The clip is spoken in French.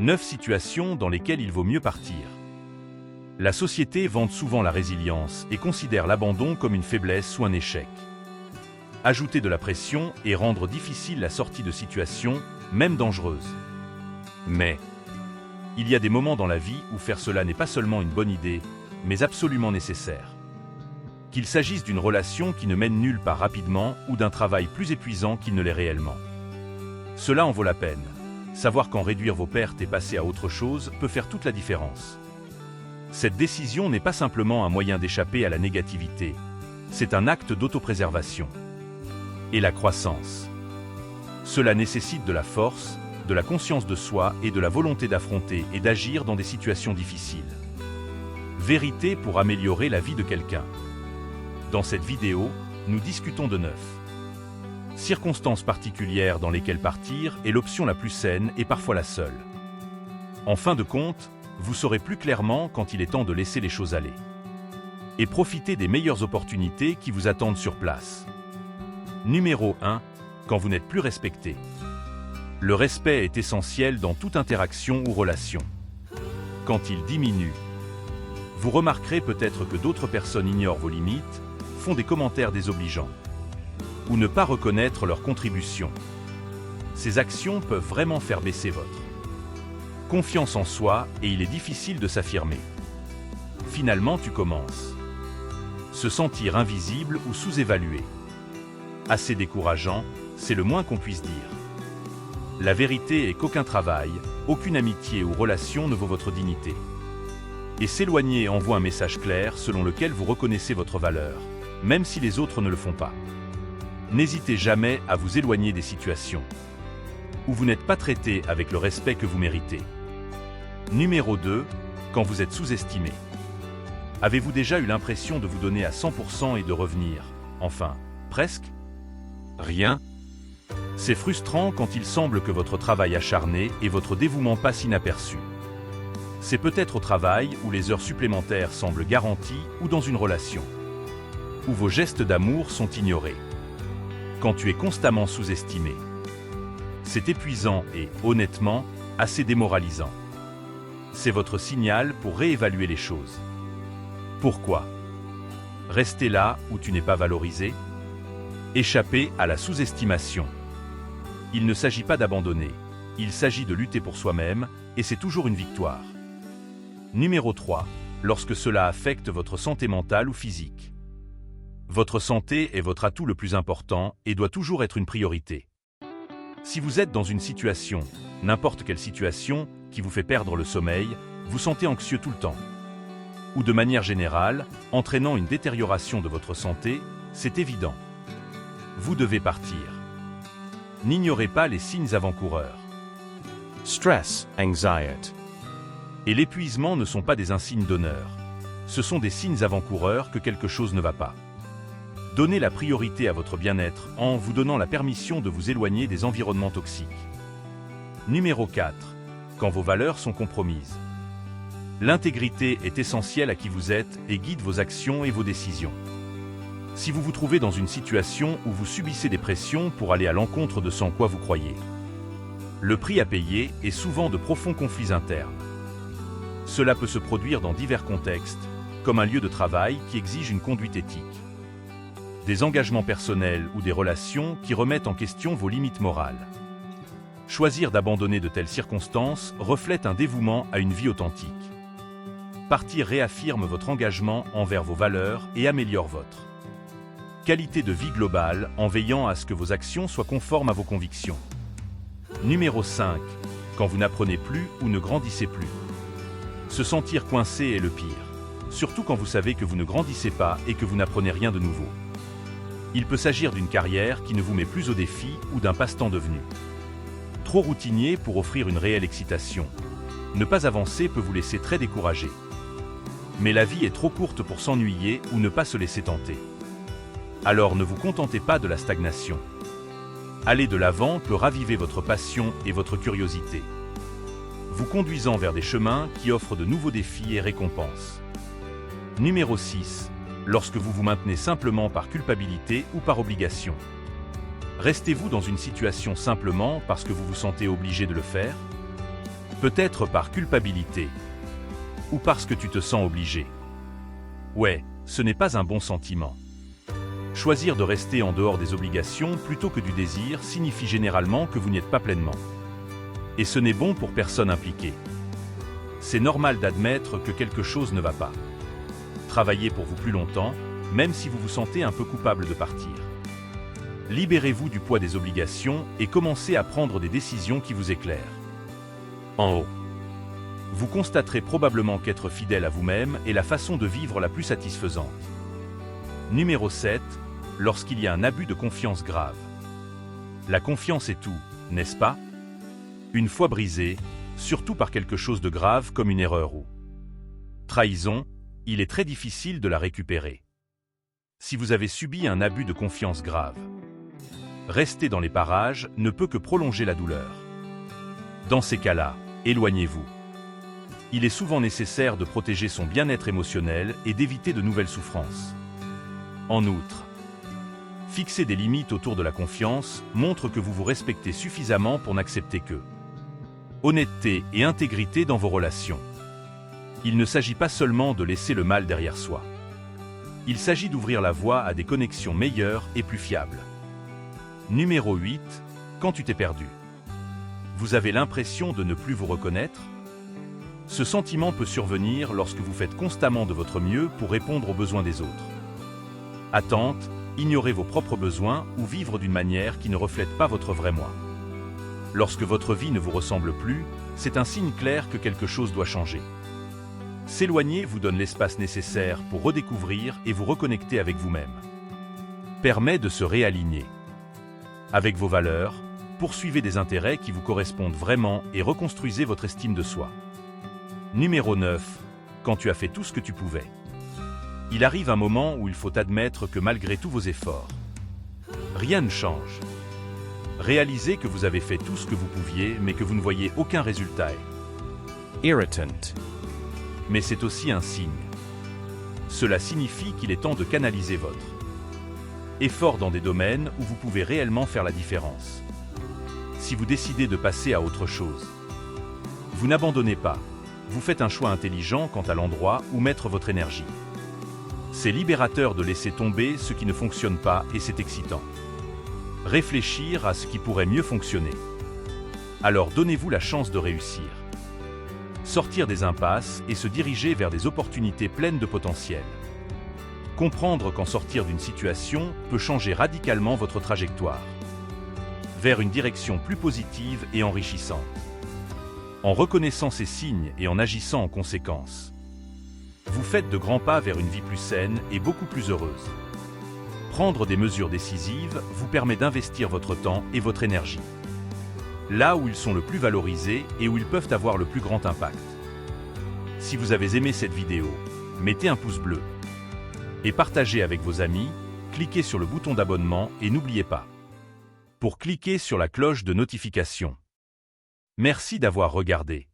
9 situations dans lesquelles il vaut mieux partir. La société vante souvent la résilience et considère l'abandon comme une faiblesse ou un échec. Ajouter de la pression et rendre difficile la sortie de situations, même dangereuses. Mais il y a des moments dans la vie où faire cela n'est pas seulement une bonne idée, mais absolument nécessaire. Qu'il s'agisse d'une relation qui ne mène nulle part rapidement ou d'un travail plus épuisant qu'il ne l'est réellement. Cela en vaut la peine. Savoir qu'en réduire vos pertes et passer à autre chose peut faire toute la différence. Cette décision n'est pas simplement un moyen d'échapper à la négativité, c'est un acte d'autopréservation. Et la croissance. Cela nécessite de la force, de la conscience de soi et de la volonté d'affronter et d'agir dans des situations difficiles. Vérité pour améliorer la vie de quelqu'un. Dans cette vidéo, nous discutons de 9 circonstances particulières dans lesquelles partir est l'option la plus saine et parfois la seule. En fin de compte, vous saurez plus clairement quand il est temps de laisser les choses aller. Et profiter des meilleures opportunités qui vous attendent sur place. Numéro 1. Quand vous n'êtes plus respecté. Le respect est essentiel dans toute interaction ou relation. Quand il diminue, vous remarquerez peut-être que d'autres personnes ignorent vos limites, font des commentaires désobligeants, ou ne pas reconnaître leur contribution. Ces actions peuvent vraiment faire baisser votre confiance en soi et il est difficile de s'affirmer. Finalement, tu commences. Se sentir invisible ou sous-évalué. Assez décourageant, c'est le moins qu'on puisse dire. La vérité est qu'aucun travail, aucune amitié ou relation ne vaut votre dignité. Et s'éloigner envoie un message clair selon lequel vous reconnaissez votre valeur, même si les autres ne le font pas. N'hésitez jamais à vous éloigner des situations où vous n'êtes pas traité avec le respect que vous méritez. Numéro 2. Quand vous êtes sous-estimé. Avez-vous déjà eu l'impression de vous donner à 100% et de revenir, enfin, presque rien? C'est frustrant quand il semble que votre travail acharné et votre dévouement passent inaperçus. C'est peut-être au travail où les heures supplémentaires semblent garanties ou dans une relation où vos gestes d'amour sont ignorés. Quand tu es constamment sous-estimé. C'est épuisant et, honnêtement, assez démoralisant. C'est votre signal pour réévaluer les choses. Pourquoi? Rester là où tu n'es pas valorisé? Échapper à la sous-estimation. Il ne s'agit pas d'abandonner, il s'agit de lutter pour soi-même, et c'est toujours une victoire. Numéro 3. Lorsque cela affecte votre santé mentale ou physique. Votre santé est votre atout le plus important et doit toujours être une priorité. Si vous êtes dans une situation, n'importe quelle situation, qui vous fait perdre le sommeil, vous sentez anxieux tout le temps, ou de manière générale, entraînant une détérioration de votre santé, c'est évident. Vous devez partir. N'ignorez pas les signes avant-coureurs. Stress, anxiety. Et l'épuisement ne sont pas des insignes d'honneur. Ce sont des signes avant-coureurs que quelque chose ne va pas. Donnez la priorité à votre bien-être en vous donnant la permission de vous éloigner des environnements toxiques. Numéro 4. Quand vos valeurs sont compromises. L'intégrité est essentielle à qui vous êtes et guide vos actions et vos décisions. Si vous vous trouvez dans une situation où vous subissez des pressions pour aller à l'encontre de ce en quoi vous croyez, le prix à payer est souvent de profonds conflits internes. Cela peut se produire dans divers contextes, comme un lieu de travail qui exige une conduite éthique, des engagements personnels ou des relations qui remettent en question vos limites morales. Choisir d'abandonner de telles circonstances reflète un dévouement à une vie authentique. Partir réaffirme votre engagement envers vos valeurs et améliore votre qualité de vie globale en veillant à ce que vos actions soient conformes à vos convictions. Numéro 5. Quand vous n'apprenez plus ou ne grandissez plus. Se sentir coincé est le pire, surtout quand vous savez que vous ne grandissez pas et que vous n'apprenez rien de nouveau. Il peut s'agir d'une carrière qui ne vous met plus au défi ou d'un passe-temps devenu trop routinier pour offrir une réelle excitation. Ne pas avancer peut vous laisser très découragé. Mais la vie est trop courte pour s'ennuyer ou ne pas se laisser tenter. Alors ne vous contentez pas de la stagnation. Aller de l'avant peut raviver votre passion et votre curiosité, vous conduisant vers des chemins qui offrent de nouveaux défis et récompenses. Numéro 6. Lorsque vous vous maintenez simplement par culpabilité ou par obligation. Restez-vous dans une situation simplement parce que vous vous sentez obligé de le faire? Peut-être par culpabilité. Ou parce que tu te sens obligé. Ouais, ce n'est pas un bon sentiment. Choisir de rester en dehors des obligations plutôt que du désir signifie généralement que vous n'y êtes pas pleinement. Et ce n'est bon pour personne impliquée. C'est normal d'admettre que quelque chose ne va pas. Travaillez pour vous plus longtemps, même si vous vous sentez un peu coupable de partir. Libérez-vous du poids des obligations et commencez à prendre des décisions qui vous éclairent. En haut. Vous constaterez probablement qu'être fidèle à vous-même est la façon de vivre la plus satisfaisante. Numéro 7. Lorsqu'il y a un abus de confiance grave. La confiance est tout, n'est-ce pas? Une fois brisée, surtout par quelque chose de grave comme une erreur ou trahison, il est très difficile de la récupérer. Si vous avez subi un abus de confiance grave, rester dans les parages ne peut que prolonger la douleur. Dans ces cas-là, éloignez-vous. Il est souvent nécessaire de protéger son bien-être émotionnel et d'éviter de nouvelles souffrances. En outre, fixer des limites autour de la confiance montre que vous vous respectez suffisamment pour n'accepter que honnêteté et intégrité dans vos relations. Il ne s'agit pas seulement de laisser le mal derrière soi. Il s'agit d'ouvrir la voie à des connexions meilleures et plus fiables. Numéro 8. Quand tu t'es perdu. Vous avez l'impression de ne plus vous reconnaître? Ce sentiment peut survenir lorsque vous faites constamment de votre mieux pour répondre aux besoins des autres. Attente, ignorer vos propres besoins ou vivre d'une manière qui ne reflète pas votre vrai moi. Lorsque votre vie ne vous ressemble plus, c'est un signe clair que quelque chose doit changer. S'éloigner vous donne l'espace nécessaire pour redécouvrir et vous reconnecter avec vous-même. Permet de se réaligner. Avec vos valeurs, poursuivez des intérêts qui vous correspondent vraiment et reconstruisez votre estime de soi. Numéro 9. Quand tu as fait tout ce que tu pouvais. Il arrive un moment où il faut admettre que malgré tous vos efforts, rien ne change. Réalisez que vous avez fait tout ce que vous pouviez, mais que vous ne voyez aucun résultat. Irritant. Mais c'est aussi un signe. Cela signifie qu'il est temps de canaliser votre effort dans des domaines où vous pouvez réellement faire la différence. Si vous décidez de passer à autre chose, vous n'abandonnez pas. Vous faites un choix intelligent quant à l'endroit où mettre votre énergie. C'est libérateur de laisser tomber ce qui ne fonctionne pas et c'est excitant. Réfléchir à ce qui pourrait mieux fonctionner. Alors donnez-vous la chance de réussir. Sortir des impasses et se diriger vers des opportunités pleines de potentiel. Comprendre qu'en sortir d'une situation peut changer radicalement votre trajectoire. Vers une direction plus positive et enrichissante. En reconnaissant ces signes et en agissant en conséquence, vous faites de grands pas vers une vie plus saine et beaucoup plus heureuse. Prendre des mesures décisives vous permet d'investir votre temps et votre énergie là où ils sont le plus valorisés et où ils peuvent avoir le plus grand impact. Si vous avez aimé cette vidéo, mettez un pouce bleu et partagez avec vos amis, cliquez sur le bouton d'abonnement et n'oubliez pas pour cliquer sur la cloche de notification. Merci d'avoir regardé.